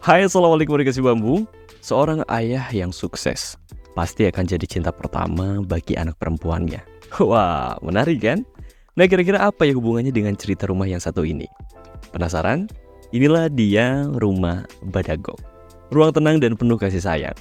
Hai, assalamualaikum warga Bambu. Seorang ayah yang sukses pasti akan jadi cinta pertama bagi anak perempuannya. Wah, menarik kan? Nah, kira-kira apa ya hubungannya dengan cerita rumah yang satu ini? Penasaran? Inilah dia Rumah Badagok. Ruang tenang dan penuh kasih sayang.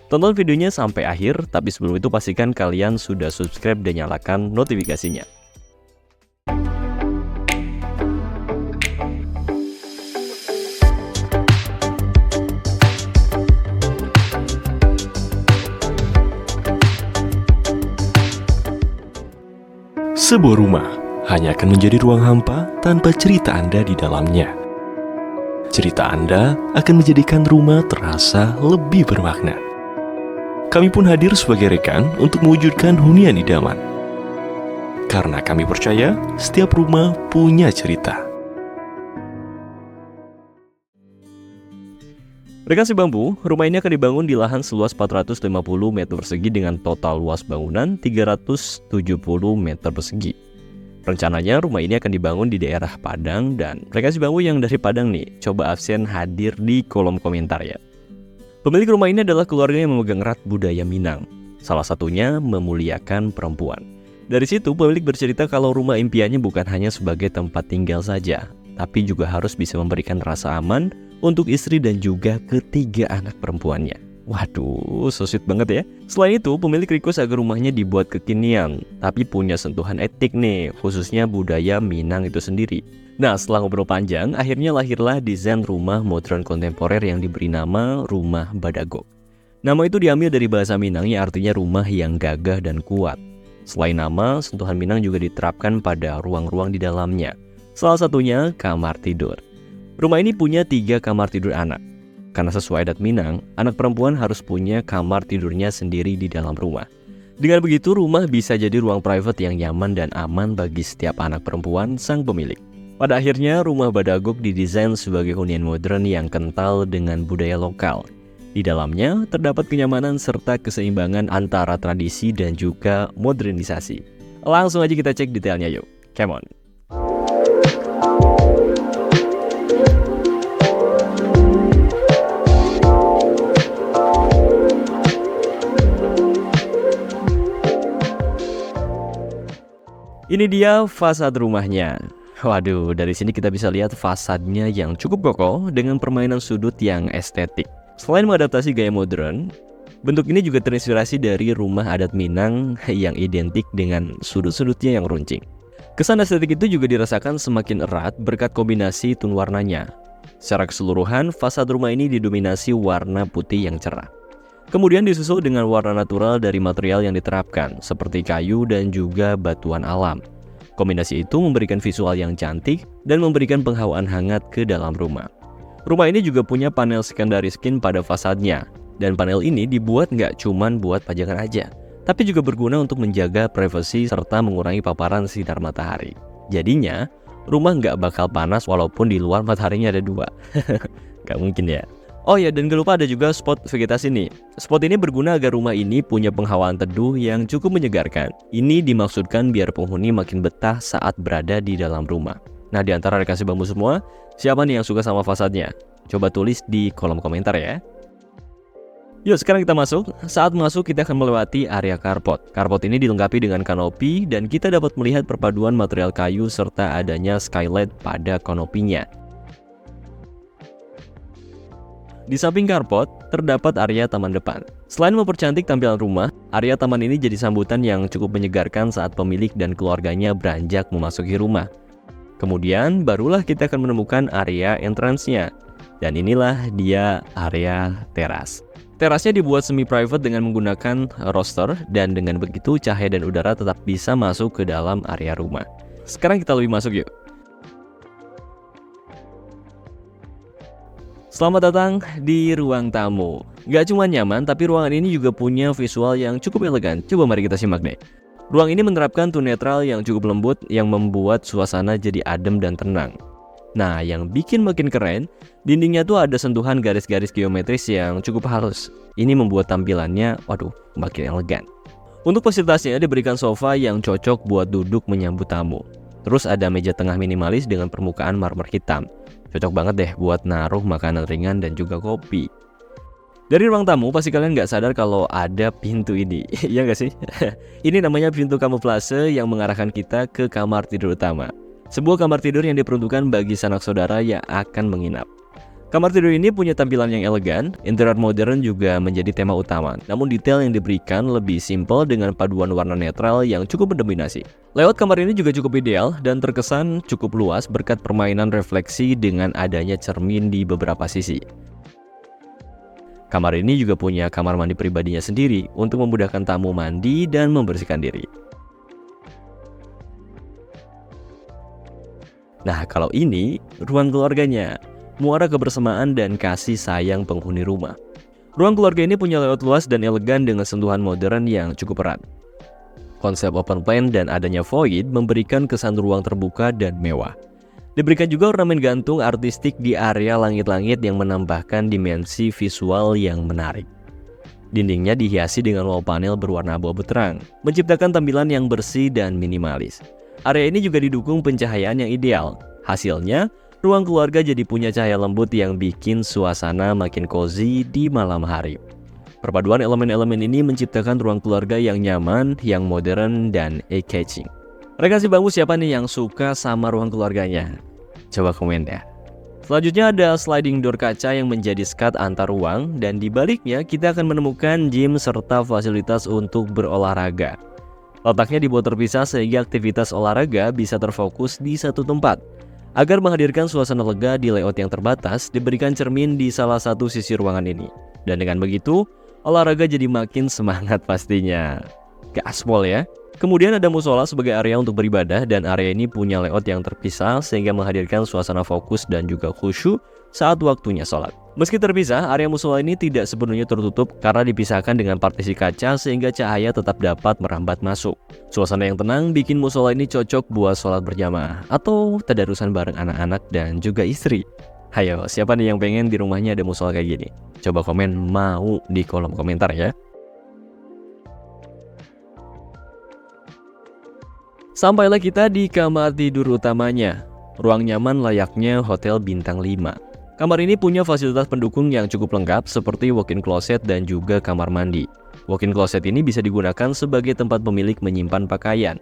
Tonton videonya sampai akhir, tapi sebelum itu pastikan kalian sudah subscribe dan nyalakan notifikasinya. Sebuah rumah hanya akan menjadi ruang hampa tanpa cerita Anda di dalamnya. Cerita Anda akan menjadikan rumah terasa lebih bermakna. Kami pun hadir sebagai rekan untuk mewujudkan hunian idaman. Karena kami percaya setiap rumah punya cerita. Rekan Bambu, rumah ini akan dibangun di lahan seluas 450 meter persegi dengan total luas bangunan 370 meter persegi. Rencananya rumah ini akan dibangun di daerah Padang dan rekan Bambu yang dari Padang nih, coba absen hadir di kolom komentar ya. Pemilik rumah ini adalah keluarga yang memegang erat budaya Minang, salah satunya memuliakan perempuan. Dari situ pemilik bercerita kalau rumah impiannya bukan hanya sebagai tempat tinggal saja, tapi juga harus bisa memberikan rasa aman untuk istri dan juga ketiga anak perempuannya. Waduh, so sweet banget ya. Selain itu, pemilik request agar rumahnya dibuat kekinian, tapi punya sentuhan etik nih, khususnya budaya Minang itu sendiri. Nah, setelah ngobrol panjang, akhirnya lahirlah desain rumah modern kontemporer yang diberi nama Rumah Badagok. Nama itu diambil dari bahasa Minang yang artinya rumah yang gagah dan kuat. Selain nama, sentuhan Minang juga diterapkan pada ruang-ruang di dalamnya. Salah satunya kamar tidur. Rumah ini punya 3 kamar tidur anak. Karena sesuai adat Minang, anak perempuan harus punya kamar tidurnya sendiri di dalam rumah. Dengan begitu, rumah bisa jadi ruang private yang nyaman dan aman bagi setiap anak perempuan sang pemilik. Pada akhirnya, Rumah Badagok didesain sebagai hunian modern yang kental dengan budaya lokal. Di dalamnya, terdapat kenyamanan serta keseimbangan antara tradisi dan juga modernisasi. Langsung aja kita cek detailnya yuk. Come on! Ini dia fasad rumahnya. Waduh, dari sini kita bisa lihat fasadnya yang cukup kokoh dengan permainan sudut yang estetik. Selain mengadaptasi gaya modern, bentuk ini juga terinspirasi dari rumah adat Minang yang identik dengan sudut-sudutnya yang runcing. Kesan estetik itu juga dirasakan semakin erat berkat kombinasi tone warnanya. Secara keseluruhan, fasad rumah ini didominasi warna putih yang cerah. Kemudian disusul dengan warna natural dari material yang diterapkan, seperti kayu dan juga batuan alam. Kombinasi itu memberikan visual yang cantik dan memberikan penghawaan hangat ke dalam rumah. Rumah ini juga punya panel secondary skin pada fasadnya, dan panel ini dibuat nggak cuman buat pajangan aja, tapi juga berguna untuk menjaga privasi serta mengurangi paparan sinar matahari. Jadinya, rumah nggak bakal panas walaupun di luar mataharinya ada 2. Nggak mungkin ya. Oh ya, dan gak lupa ada juga spot vegetasi nih. Spot ini berguna agar rumah ini punya penghawaan teduh yang cukup menyegarkan. Ini dimaksudkan biar penghuni makin betah saat berada di dalam rumah. Nah, di antara rekan Bambu semua, siapa nih yang suka sama fasadnya? Coba tulis di kolom komentar ya. Yuk, sekarang kita masuk. Saat masuk, kita akan melewati area carport. Carport ini dilengkapi dengan kanopi dan kita dapat melihat perpaduan material kayu serta adanya skylight pada kanopinya. Di samping carport, terdapat area taman depan. Selain mempercantik tampilan rumah, area taman ini jadi sambutan yang cukup menyegarkan saat pemilik dan keluarganya beranjak memasuki rumah. Kemudian, barulah kita akan menemukan area entrance-nya. Dan inilah dia area teras. Terasnya dibuat semi-private dengan menggunakan roster, dan dengan begitu cahaya dan udara tetap bisa masuk ke dalam area rumah. Sekarang kita lebih masuk yuk. Selamat datang di ruang tamu. Gak cuma nyaman, tapi ruangan ini juga punya visual yang cukup elegan. Coba mari kita simak deh. Ruang ini menerapkan tone netral yang cukup lembut yang membuat suasana jadi adem dan tenang. Nah, yang bikin makin keren, dindingnya tuh ada sentuhan garis-garis geometris yang cukup halus. Ini membuat tampilannya, makin elegan. Untuk fasilitasnya diberikan sofa yang cocok buat duduk menyambut tamu. Terus ada meja tengah minimalis dengan permukaan marmer hitam. Cocok banget deh buat naruh makanan ringan dan juga kopi. Dari ruang tamu pasti kalian nggak sadar kalau ada pintu ini, iya nggak sih? Ini namanya pintu kamuflase yang mengarahkan kita ke kamar tidur utama. Sebuah kamar tidur yang diperuntukkan bagi sanak saudara yang akan menginap. Kamar tidur ini punya tampilan yang elegan, interior modern juga menjadi tema utama. Namun detail yang diberikan lebih simpel dengan paduan warna netral yang cukup mendominasi. Layout kamar ini juga cukup ideal dan terkesan cukup luas berkat permainan refleksi dengan adanya cermin di beberapa sisi. Kamar ini juga punya kamar mandi pribadinya sendiri untuk memudahkan tamu mandi dan membersihkan diri. Nah, kalau ini ruang keluarganya, muara kebersamaan dan kasih sayang penghuni rumah. Ruang keluarga ini punya layout luas dan elegan dengan sentuhan modern yang cukup erat. Konsep open plan dan adanya void memberikan kesan ruang terbuka dan mewah. Diberikan juga ornamen gantung artistik di area langit-langit yang menambahkan dimensi visual yang menarik. Dindingnya dihiasi dengan wall panel berwarna abu-abu terang, menciptakan tampilan yang bersih dan minimalis. Area ini juga didukung pencahayaan yang ideal. Hasilnya, ruang keluarga jadi punya cahaya lembut yang bikin suasana makin cozy di malam hari. Perpaduan elemen-elemen ini menciptakan ruang keluarga yang nyaman, yang modern, dan eye-catching. Rekan si bambu siapa nih yang suka sama ruang keluarganya? Coba komen ya. Selanjutnya ada sliding door kaca yang menjadi skat antar ruang, dan di baliknya kita akan menemukan gym serta fasilitas untuk berolahraga. Letaknya dibuat terpisah sehingga aktivitas olahraga bisa terfokus di satu tempat. Agar menghadirkan suasana lega di layout yang terbatas, diberikan cermin di salah satu sisi ruangan ini. Dan dengan begitu, olahraga jadi makin semangat pastinya. Gaspol ya. Kemudian ada musola sebagai area untuk beribadah, dan area ini punya layout yang terpisah sehingga menghadirkan suasana fokus dan juga khusyuk saat waktunya sholat. Meski terpisah, area musola ini tidak sepenuhnya tertutup karena dipisahkan dengan partisi kaca sehingga cahaya tetap dapat merambat masuk. Suasana yang tenang bikin musola ini cocok buat sholat berjamaah atau tadarusan bareng anak-anak dan juga istri. Hayo, siapa nih yang pengen di rumahnya ada musola kayak gini? Coba komen mau di kolom komentar ya. Sampailah kita di kamar tidur utamanya. Ruang nyaman layaknya hotel bintang 5. Kamar ini punya fasilitas pendukung yang cukup lengkap seperti walk-in closet dan juga kamar mandi. Walk-in closet ini bisa digunakan sebagai tempat pemilik menyimpan pakaian.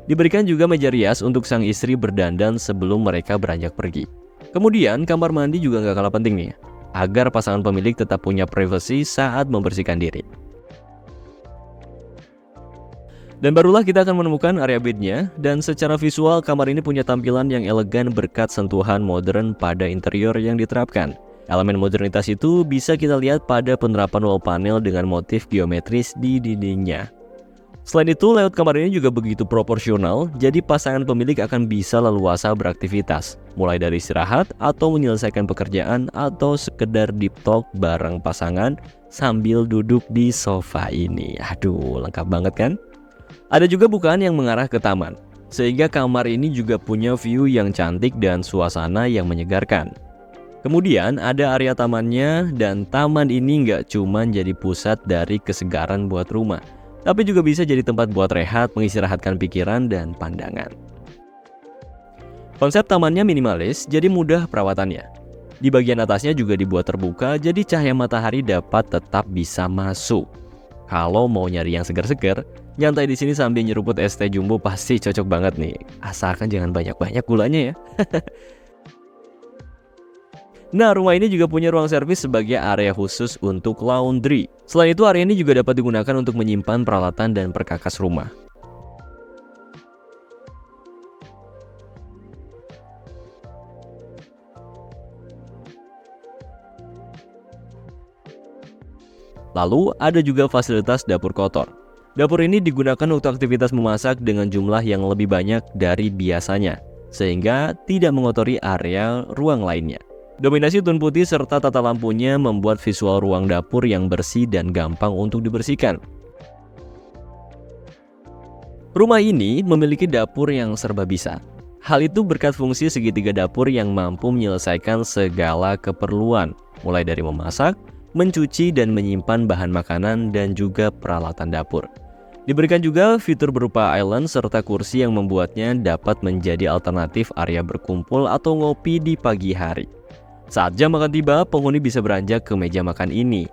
Diberikan juga meja rias untuk sang istri berdandan sebelum mereka beranjak pergi. Kemudian kamar mandi juga gak kalah penting nih, agar pasangan pemilik tetap punya privasi saat membersihkan diri. Dan barulah kita akan menemukan area bednya, dan secara visual kamar ini punya tampilan yang elegan berkat sentuhan modern pada interior yang diterapkan. Elemen modernitas itu bisa kita lihat pada penerapan wall panel dengan motif geometris di dindingnya. Selain itu, layout kamar ini juga begitu proporsional, jadi pasangan pemilik akan bisa leluasa beraktivitas, mulai dari istirahat atau menyelesaikan pekerjaan atau sekedar deep talk bareng pasangan sambil duduk di sofa ini. Aduh, lengkap banget kan? Ada juga bukaan yang mengarah ke taman, sehingga kamar ini juga punya view yang cantik dan suasana yang menyegarkan. Kemudian ada area tamannya, dan taman ini nggak cuma jadi pusat dari kesegaran buat rumah, tapi juga bisa jadi tempat buat rehat, mengistirahatkan pikiran dan pandangan. Konsep tamannya minimalis, jadi mudah perawatannya. Di bagian atasnya juga dibuat terbuka, jadi cahaya matahari dapat tetap bisa masuk. Kalau mau nyari yang segar-segar, nyantai di sini sambil nyeruput es teh jumbo pasti cocok banget nih. Asalkan jangan banyak-banyak gulanya ya. Nah, rumah ini juga punya ruang servis sebagai area khusus untuk laundry. Selain itu, area ini juga dapat digunakan untuk menyimpan peralatan dan perkakas rumah. Lalu, ada juga fasilitas dapur kotor. Dapur ini digunakan untuk aktivitas memasak dengan jumlah yang lebih banyak dari biasanya, sehingga tidak mengotori area ruang lainnya. Dominasi tone putih serta tata lampunya membuat visual ruang dapur yang bersih dan gampang untuk dibersihkan. Rumah ini memiliki dapur yang serba bisa. Hal itu berkat fungsi segitiga dapur yang mampu menyelesaikan segala keperluan, mulai dari memasak, mencuci dan menyimpan bahan makanan dan juga peralatan dapur. Diberikan juga fitur berupa island serta kursi yang membuatnya dapat menjadi alternatif area berkumpul atau ngopi di pagi hari. Saat jam makan tiba, penghuni bisa beranjak ke meja makan ini.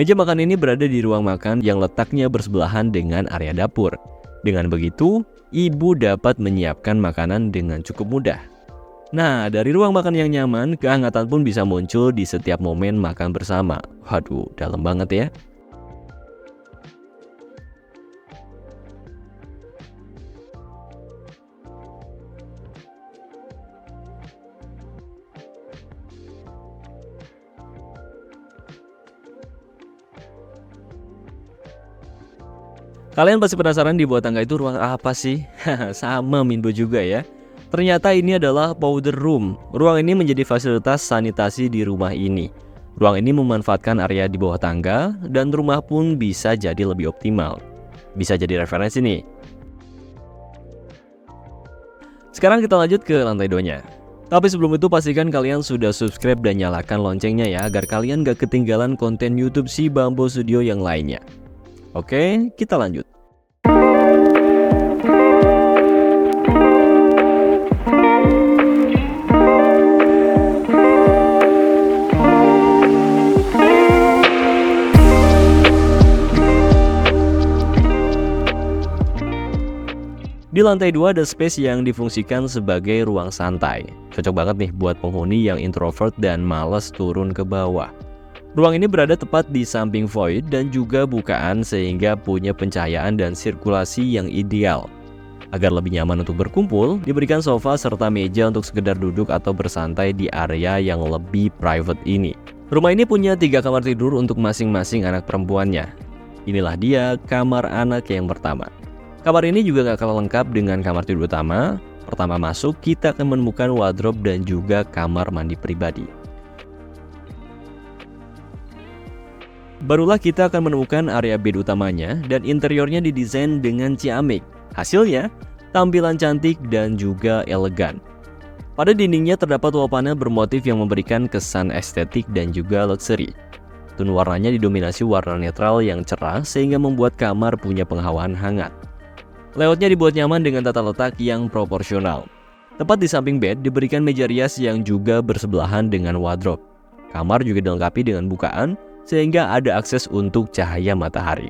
Meja makan ini berada di ruang makan yang letaknya bersebelahan dengan area dapur. Dengan begitu, ibu dapat menyiapkan makanan dengan cukup mudah. Nah, dari ruang makan yang nyaman, kehangatan pun bisa muncul di setiap momen makan bersama. Waduh, dalam banget ya. Kalian pasti penasaran di bawah tangga itu ruang apa sih? Sama Minbo juga ya. Ternyata ini adalah powder room. Ruang ini menjadi fasilitas sanitasi di rumah ini. Ruang ini memanfaatkan area di bawah tangga dan rumah pun bisa jadi lebih optimal. Bisa jadi referensi nih. Sekarang kita lanjut ke lantai 2-nya. Tapi sebelum itu pastikan kalian sudah subscribe dan nyalakan loncengnya ya, agar kalian gak ketinggalan konten YouTube si Bambo Studio yang lainnya. Oke, kita lanjut. Di lantai 2 ada space yang difungsikan sebagai ruang santai. Cocok banget nih buat penghuni yang introvert dan malas turun ke bawah. Ruang ini berada tepat di samping void dan juga bukaan sehingga punya pencahayaan dan sirkulasi yang ideal. Agar lebih nyaman untuk berkumpul, diberikan sofa serta meja untuk sekedar duduk atau bersantai di area yang lebih private ini. Rumah ini punya 3 kamar tidur untuk masing-masing anak perempuannya. Inilah dia kamar anak yang pertama. Kamar ini juga gak kalah lengkap dengan kamar tidur utama. Pertama masuk, kita akan menemukan wardrobe dan juga kamar mandi pribadi. Barulah kita akan menemukan area bed utamanya dan interiornya didesain dengan ciamik. Hasilnya, tampilan cantik dan juga elegan. Pada dindingnya terdapat wall panel bermotif yang memberikan kesan estetik dan juga luxury. Tone warnanya didominasi warna netral yang cerah sehingga membuat kamar punya penghawaan hangat. Layoutnya dibuat nyaman dengan tata letak yang proporsional. Tepat di samping bed diberikan meja rias yang juga bersebelahan dengan wardrobe. Kamar juga dilengkapi dengan bukaan sehingga ada akses untuk cahaya matahari.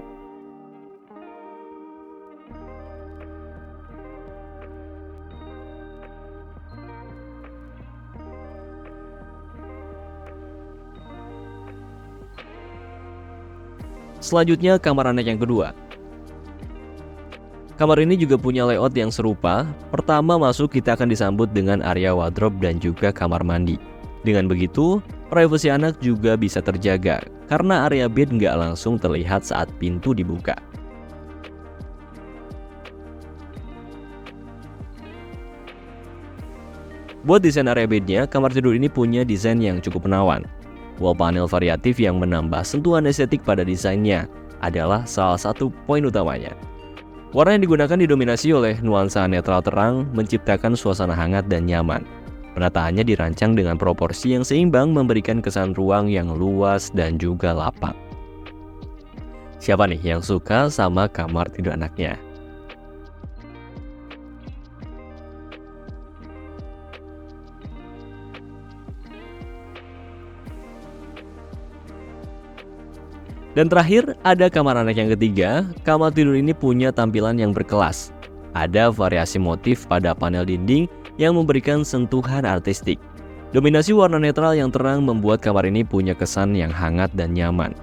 Selanjutnya kamar anak yang kedua. Kamar ini juga punya layout yang serupa. Pertama masuk kita akan disambut dengan area wardrobe dan juga kamar mandi. Dengan begitu, privasi anak juga bisa terjaga karena area bed nggak langsung terlihat saat pintu dibuka. Buat desain area bednya, kamar tidur ini punya desain yang cukup menawan. Wall panel variatif yang menambah sentuhan estetik pada desainnya adalah salah satu poin utamanya. Warna yang digunakan didominasi oleh nuansa netral terang, menciptakan suasana hangat dan nyaman. Penataannya dirancang dengan proporsi yang seimbang, memberikan kesan ruang yang luas dan juga lapang. Siapa nih yang suka sama kamar tidur anaknya? Dan terakhir, ada kamar anak yang ketiga. Kamar tidur ini punya tampilan yang berkelas. Ada variasi motif pada panel dinding yang memberikan sentuhan artistik. Dominasi warna netral yang terang membuat kamar ini punya kesan yang hangat dan nyaman.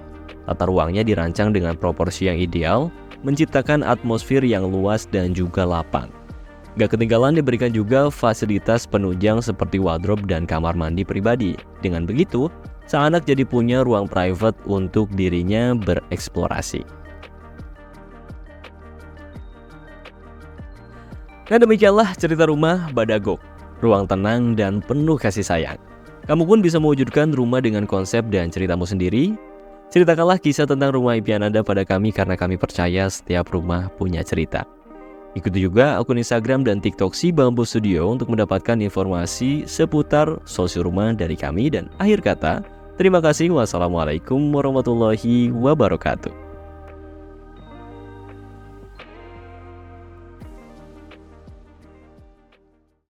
Tata ruangnya dirancang dengan proporsi yang ideal, menciptakan atmosfer yang luas dan juga lapang. Gak ketinggalan diberikan juga fasilitas penunjang seperti wardrobe dan kamar mandi pribadi. Dengan begitu, sang anak jadi punya ruang private untuk dirinya bereksplorasi. Nah, demikianlah cerita rumah Badagok. Ruang tenang dan penuh kasih sayang. Kamu pun bisa mewujudkan rumah dengan konsep dan ceritamu sendiri. Ceritakanlah kisah tentang rumah impian Anda pada kami karena kami percaya setiap rumah punya cerita. Ikuti juga akun Instagram dan TikTok si Bambo Studio untuk mendapatkan informasi seputar sosial rumah dari kami. Dan akhir kata, terima kasih. Wassalamualaikum warahmatullahi wabarakatuh.